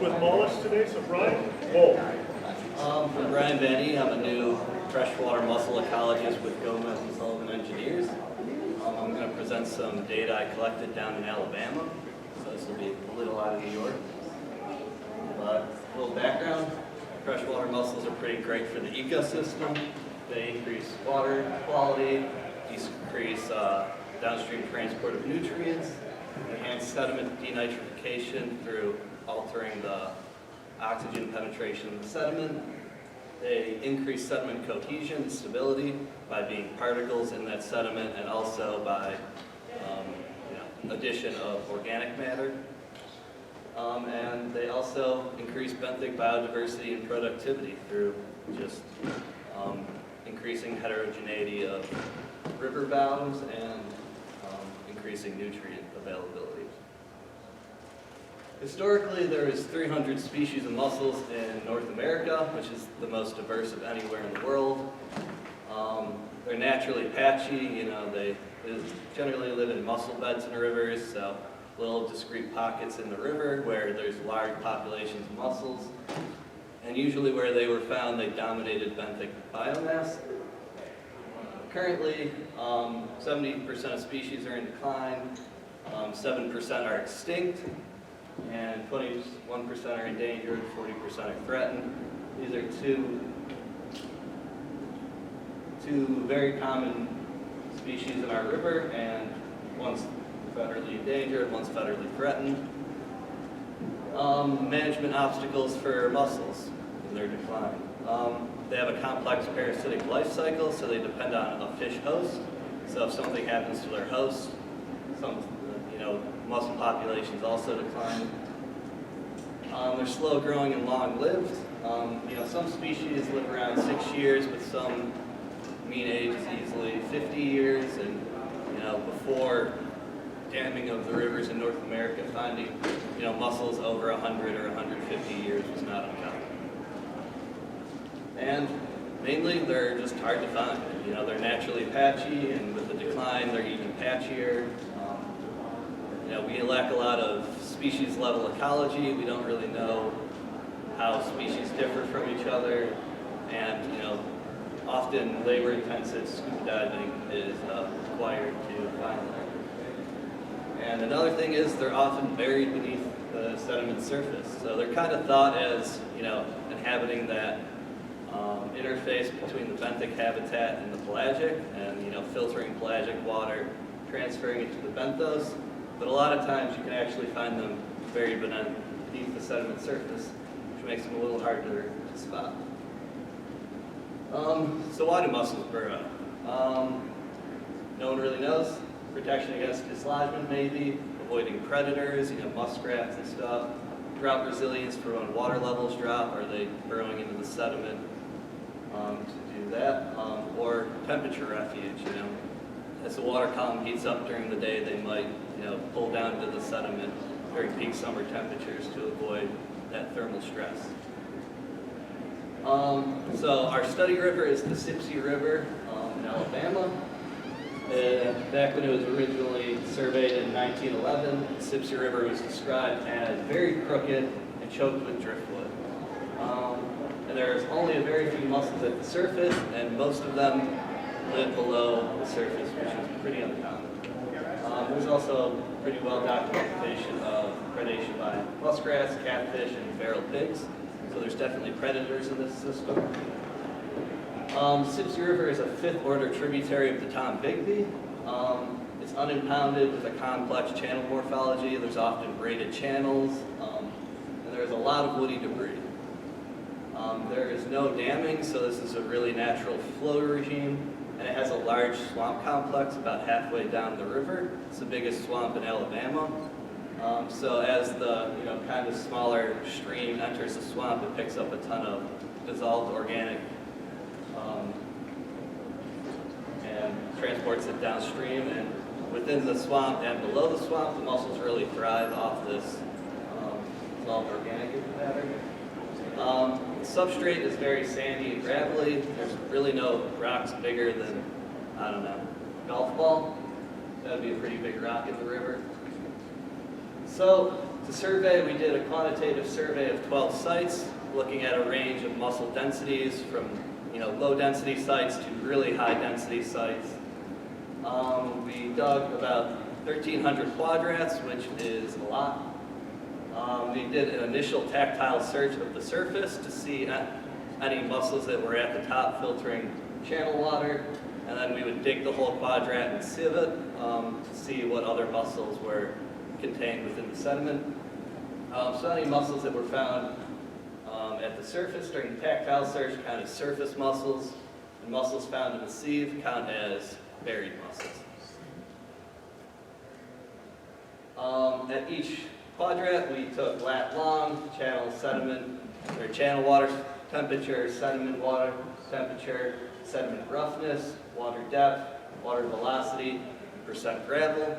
with mollusks today. So Brian, whoa. I'm Brian Vanny. I'm a new freshwater mussel ecologist with Gomez and Sullivan Engineers. I'm going to present some data I collected down in Alabama. So this will be a little out of New York. But a little background. Freshwater mussels are pretty great for the ecosystem. They increase water quality, decrease downstream transport of nutrients, enhance sediment denitrification through altering the oxygen penetration of the sediment. They increase sediment cohesion and stability by being particles in that sediment and also by addition of organic matter. And they also increase benthic biodiversity and productivity through just increasing heterogeneity of river bottoms and increasing nutrient availability. Historically, there is 300 species of mussels in North America, which is the most diverse of anywhere in the world. They're naturally patchy, they generally live in mussel beds in rivers, so little discrete pockets in the river where there's large populations of mussels. And usually where they were found, they dominated benthic biomass. Currently, 70% of species are in decline, 7% are extinct, and 21% are endangered, 40% are threatened. These are two very common species in our river, and one's federally endangered, one's federally threatened. Management obstacles for mussels in their decline. They have a complex parasitic life cycle, so they depend on a fish host. So if something happens to their host, mussel populations also decline. They're slow growing and long lived. Some species live around 6 years, but some mean age is easily 50 years. And before damming of the rivers in North America, finding mussels over 100 or 150 years was not uncommon. And mainly, they're just hard to find. They're naturally patchy, and with the decline, they're even patchier. We lack a lot of species-level ecology. We don't really know how species differ from each other, and often labor-intensive scuba diving is required to find them. And another thing is they're often buried beneath the sediment surface, so they're kind of thought as inhabiting that interface between the benthic habitat and the pelagic, and filtering pelagic water, transferring it to the benthos. But a lot of times you can actually find them buried beneath the sediment surface, which makes them a little harder to spot. So why do mussels burrow? No one really knows. Protection against dislodgement maybe, avoiding predators, muskrats and stuff. Drought resilience for when water levels drop. Are they burrowing into the sediment to do that? Or temperature refuge, As the water column heats up during the day, they might pull down into the sediment during peak summer temperatures to avoid that thermal stress. So our study river is the Sipsey River in Alabama. Back when it was originally surveyed in 1911, the Sipsey River was described as very crooked and choked with driftwood. And there's only a very few mussels at the surface, and most of them live below the surface, which is pretty uncommon. There's also pretty well documentation of predation by muskrats, catfish, and feral pigs. So there's definitely predators in this system. Sipsey River is a fifth-order tributary of the Tombigbee. It's unimpounded with a complex channel morphology. There's often braided channels, and there's a lot of woody debris. There is no damming, so this is a really natural flow regime. And it has a large swamp complex about halfway down the river. It's the biggest swamp in Alabama. So as the kind of smaller stream enters the swamp, it picks up a ton of dissolved organic and transports it downstream. And within the swamp and below the swamp, the mussels really thrive off this dissolved organic matter. The substrate is very sandy and gravelly. There's really no rocks bigger than, golf ball. That would be a pretty big rock in the river. So To survey, we did a quantitative survey of 12 sites, looking at a range of mussel densities from low density sites to really high density sites. We dug about 1,300 quadrats, which is a lot. We did an initial tactile search of the surface to see any mussels that were at the top filtering channel water, and then we would dig the whole quadrat and sieve it to see what other mussels were contained within the sediment. So any mussels that were found at the surface during the tactile search count as surface mussels, and mussels found in the sieve count as buried mussels. At each quadrat, we took lat long, channel sediment, or channel water temperature, sediment water temperature, sediment roughness, water depth, water velocity, and percent gravel.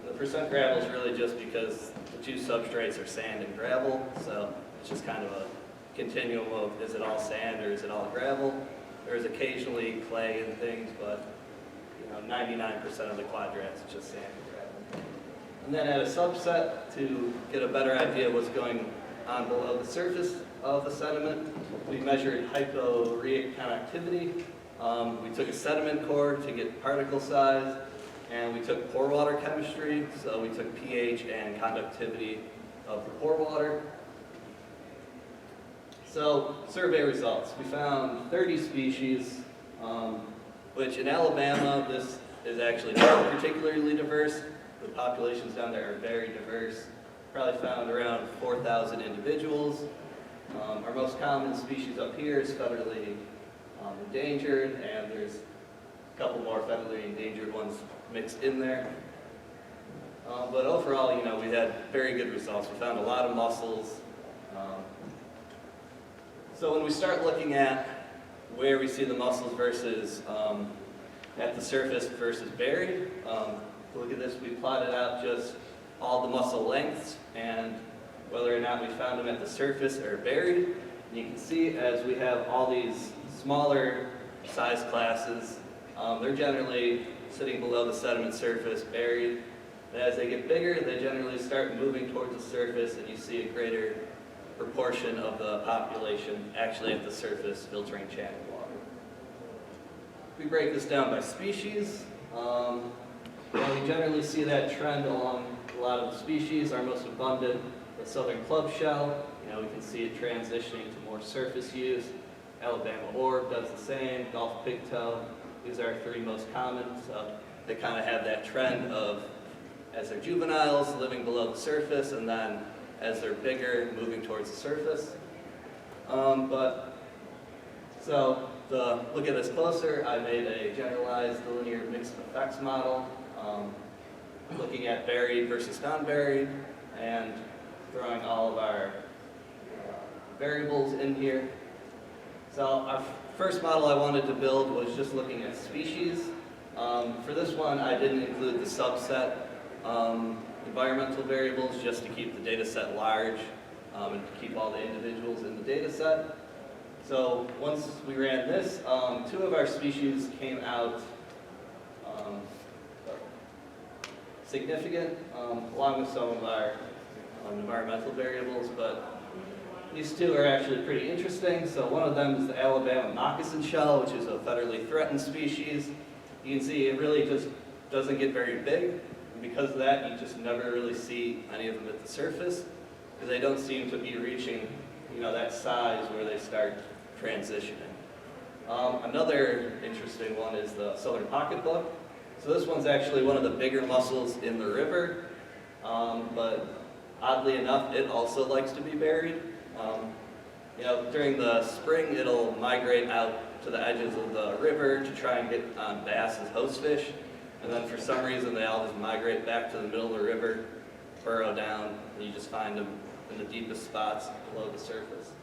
The percent gravel is really just because the two substrates are sand and gravel, so it's just kind of a continuum of is it all sand or is it all gravel. There's occasionally clay and things, but 99% of the quadrats is just sand and gravel. And then at a subset, to get a better idea of what's going on below the surface of the sediment, we measured hyporheic conductivity. We took a sediment core to get particle size, and we took pore water chemistry, so we took pH and conductivity of the pore water. So, survey results. We found 30 species, which in Alabama, this is actually not particularly diverse. The populations down there are very diverse. Probably found around 4,000 individuals. Our most common species up here is federally endangered, and there's a couple more federally endangered ones mixed in there. But overall, we had very good results. We found a lot of mussels. So when we start looking at where we see the mussels versus at the surface versus buried, look at this, we plotted out just all the mussel lengths and whether or not we found them at the surface or buried. And you can see as we have all these smaller size classes, they're generally sitting below the sediment surface, buried. And as they get bigger, they generally start moving towards the surface, and you see a greater proportion of the population actually at the surface filtering channel water. If we break this down by species, we generally see that trend along a lot of the species. Our most abundant, the southern club shell, we can see it transitioning to more surface use. Alabama orb does the same, Gulf pigtail. These are our three most common, so they kind of have that trend of, as they're juveniles, living below the surface, and then as they're bigger, moving towards the surface. To look at this closer, I made a generalized linear mixed effects model, looking at buried versus non-buried, and throwing all of our variables in here. So our first model I wanted to build was just looking at species. For this one, I didn't include the subset environmental variables just to keep the data set large and to keep all the individuals in the data set. So once we ran this, two of our species came out significant, along with some of our environmental variables, but these two are actually pretty interesting. So one of them is the Alabama moccasin shell, which is a federally threatened species. You can see it really just doesn't get very big, and because of that, you just never really see any of them at the surface, because they don't seem to be reaching, that size where they start transitioning. Another interesting one is the southern pocketbook. So this one's actually one of the bigger mussels in the river, but oddly enough, it also likes to be buried. During the spring, it'll migrate out to the edges of the river to try and get on bass as host fish, and then for some reason, they all just migrate back to the middle of the river, burrow down, and you just find them in the deepest spots below the surface,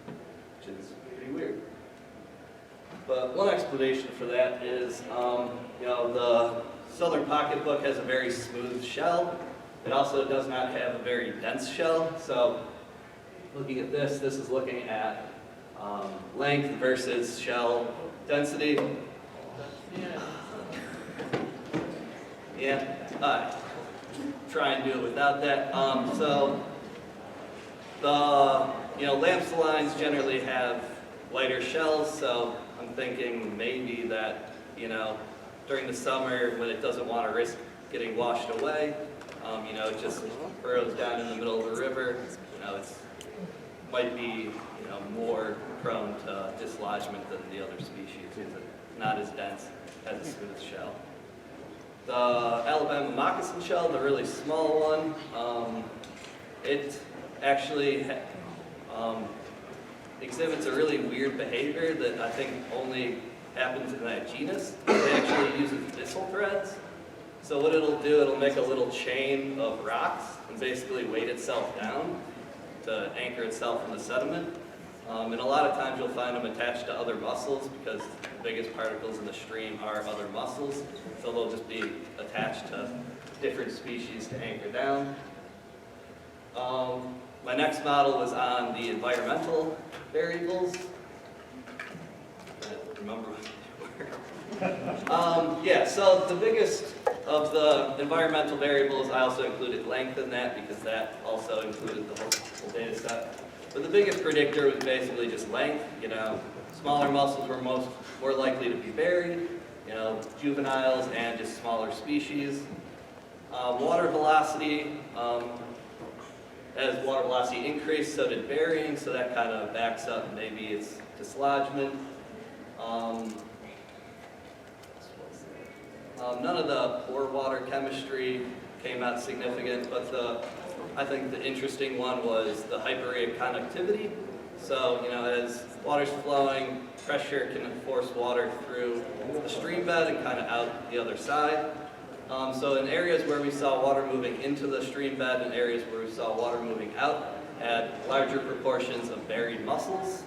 which is pretty weird. But one explanation for that is, the southern pocketbook has a very smooth shell. It also does not have a very dense shell. So looking at this is looking at length versus shell density. Try and do it without that. So Lamp generally have lighter shells, so I'm thinking maybe that, during the summer when it doesn't want to risk getting washed away, it just burrows down in the middle of the river. It might be, more prone to dislodgement than the other species because it's not as dense, has a smooth shell. The Alabama moccasin shell, the really small one, it actually exhibits a really weird behavior that I think only happens in that genus. It actually uses thistle threads. So what it'll do, it'll make a little chain of rocks and basically weight itself down to anchor itself in the sediment. And a lot of times you'll find them attached to other mussels because the biggest particles in the stream are other mussels. So they'll just be attached to different species to anchor down. My next model was on the environmental variables. I don't remember what they were. So the biggest of the environmental variables, I also included length in that because that also included the whole data set. But the biggest predictor was basically just length. Smaller mussels were more likely to be buried, juveniles and just smaller species. Water velocity, as water velocity increased, so did burying, so that kind of backs up maybe its dislodgement. None of the pore water chemistry came out significant, but I think the interesting one was the hyperrheic conductivity. So, as water's flowing, pressure can force water through the stream bed and kind of out the other side. So in areas where we saw water moving into the stream bed and areas where we saw water moving out had larger proportions of buried mussels.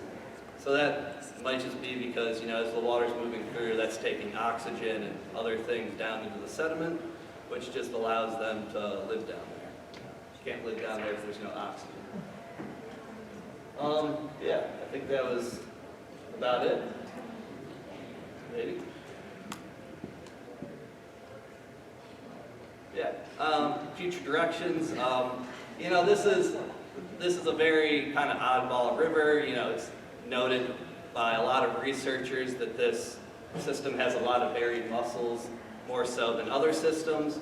So that might just be because, as the water's moving through, that's taking oxygen and other things down into the sediment, which just allows them to live down there. You can't live down there if there's no oxygen. I think that was about it. Maybe. Future directions. This is a very kind of oddball river. It's noted by a lot of researchers that this system has a lot of buried mussels, more so than other systems.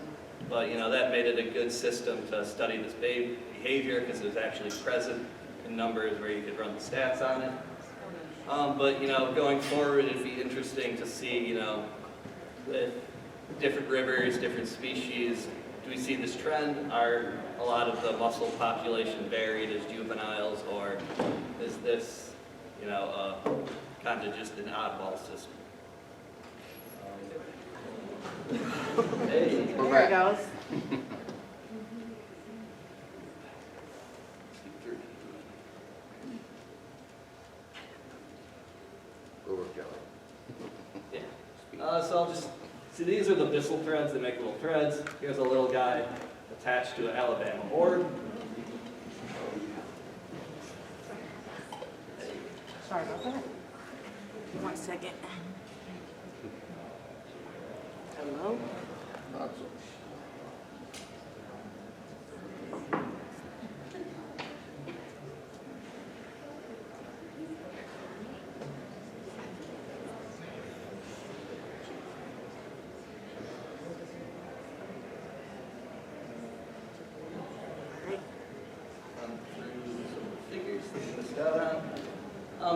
But that made it a good system to study this behavior because it was actually present in numbers where you could run the stats on it. But going forward, it'd be interesting to see, with different rivers, different species, do we see this trend? Are a lot of the mussel population buried as juveniles, or is this, kind of just an oddball system? Hey. There it goes. So I'll just, see these are the Bissell threads, they make little threads. Here's a little guy attached to an Alabama orb. Sorry about that. 1 second. Hello?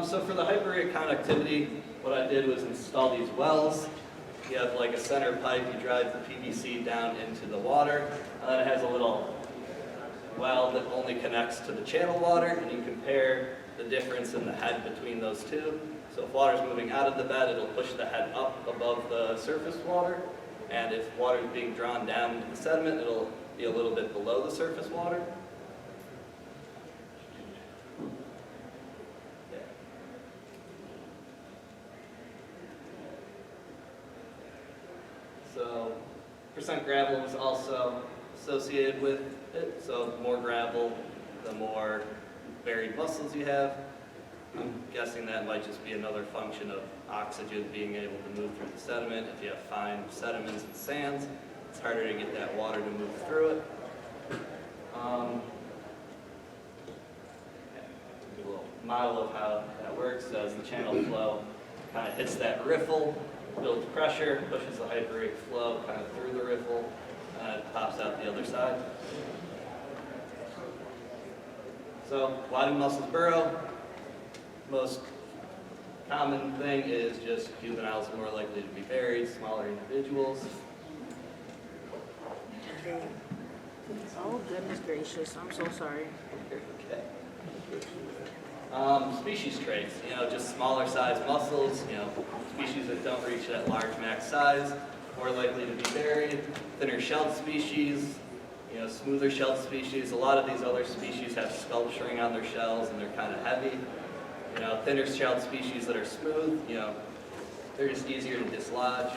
So for the hyperrheic conductivity, what I did was install these wells. You have like a center pipe, you drive the PVC down into the water, and then it has a little well that only connects to the channel water, and you compare the difference in the head between those two. So if water is moving out of the bed, it'll push the head up above the surface water, and if water is being drawn down into the sediment, it'll be a little bit below the surface water. So percent gravel was also associated with it. So the more gravel, the more buried mussels you have. I'm guessing that might just be another function of oxygen being able to move through the sediment. If you have fine sediments and sands, it's harder to get that water to move through it. model of how that works. As the channel flow kind of hits that riffle, builds pressure, pushes the hyperrate flow kind of through the riffle, and it pops out the other side. So why do mussels burrow? Most common thing is just juveniles are more likely to be buried, smaller individuals. Oh, goodness gracious, I'm so sorry. Okay. Species traits, just smaller size mussels, species that don't reach that large max size, more likely to be buried, thinner shelled species, smoother shelled species. A lot of these other species have sculpturing on their shells and they're kind of heavy. Thinner shelled species that are smooth, they're just easier to dislodge.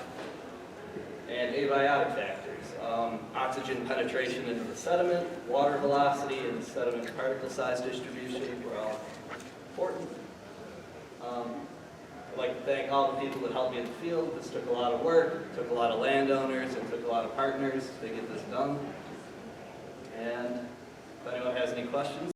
And abiotic factors, oxygen penetration into the sediment, water velocity, and sediment particle size distribution were all important. I'd like to thank all the people that helped me in the field. This took a lot of work, it took a lot of landowners, it took a lot of partners to get this done. And if anyone has any questions,